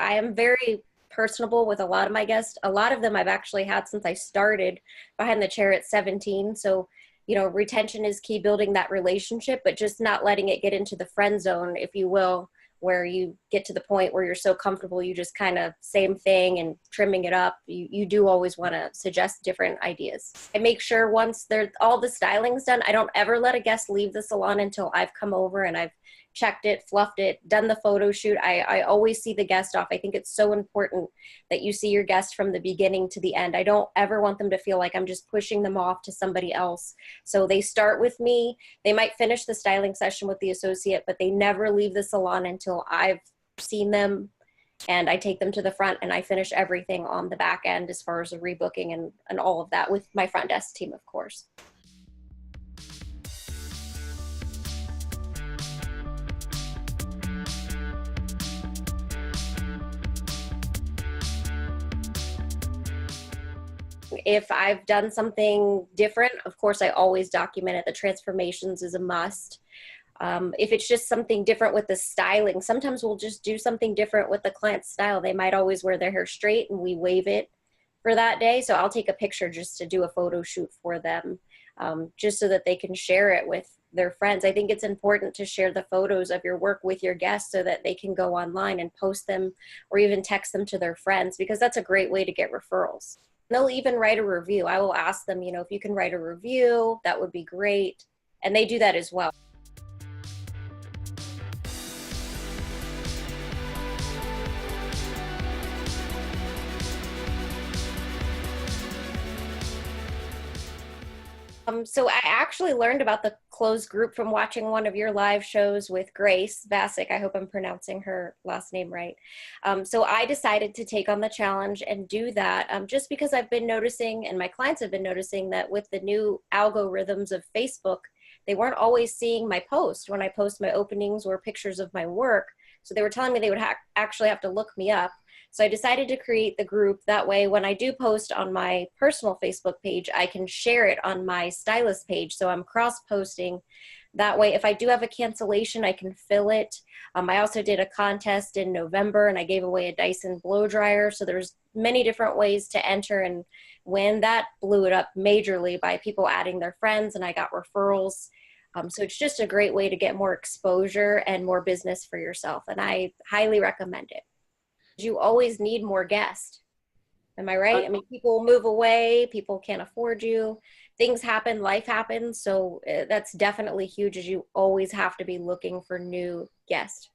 I am very personable with a lot of my guests. A lot of them I've actually had since I started behind the chair at 17. So, retention is key, building that relationship, but just not letting it get into the friend zone, if you will, where you get to the point where you're so comfortable, you just kind of same thing and trimming it up. You do always want to suggest different ideas. I make sure once all the styling's done, I don't ever let a guest leave the salon until I've come over and I've checked it, fluffed it, done the photo shoot. I always see the guest off. I think it's so important that you see your guest from the beginning to the end. I don't ever want them to feel like I'm just pushing them off to somebody else. So they start with me. They might finish the styling session with the associate, but they never leave the salon until I've seen them, and I take them to the front and I finish everything on the back end as far as the rebooking and all of that with my front desk team, of course. If I've done something different, of course, I always document it. The transformations is a must. If it's just something different with the styling, sometimes we'll just do something different with the client's style. They might always wear their hair straight and we wave it for that day. So I'll take a picture just to do a photo shoot for them, just so that they can share it with their friends. I think it's important to share the photos of your work with your guests so that they can go online and post them or even text them to their friends, because that's a great way to get referrals. They'll even write a review. I will ask them, if you can write a review, that would be great. And they do that as well. So I actually learned about the closed group from watching one of your live shows with Grace Vasic. I hope I'm pronouncing her last name right. So I decided to take on the challenge and do that, just because I've been noticing, and my clients have been noticing, that with the new algorithms of Facebook, they weren't always seeing my post when I post my openings or pictures of my work. So they were telling me they would actually have to look me up. So I decided to create the group. That way, when I do post on my personal Facebook page, I can share it on my stylist page. So I'm cross-posting. That way, if I do have a cancellation, I can fill it. I also did a contest in November, and I gave away a Dyson blow dryer. So there's many different ways to enter and win. That blew it up majorly by people adding their friends, and I got referrals. So it's just a great way to get more exposure and more business for yourself, and I highly recommend it. You always need more guests. Am I right? I mean, people move away, people can't afford you, things happen, life happens. So that's definitely huge, as you always have to be looking for new guests.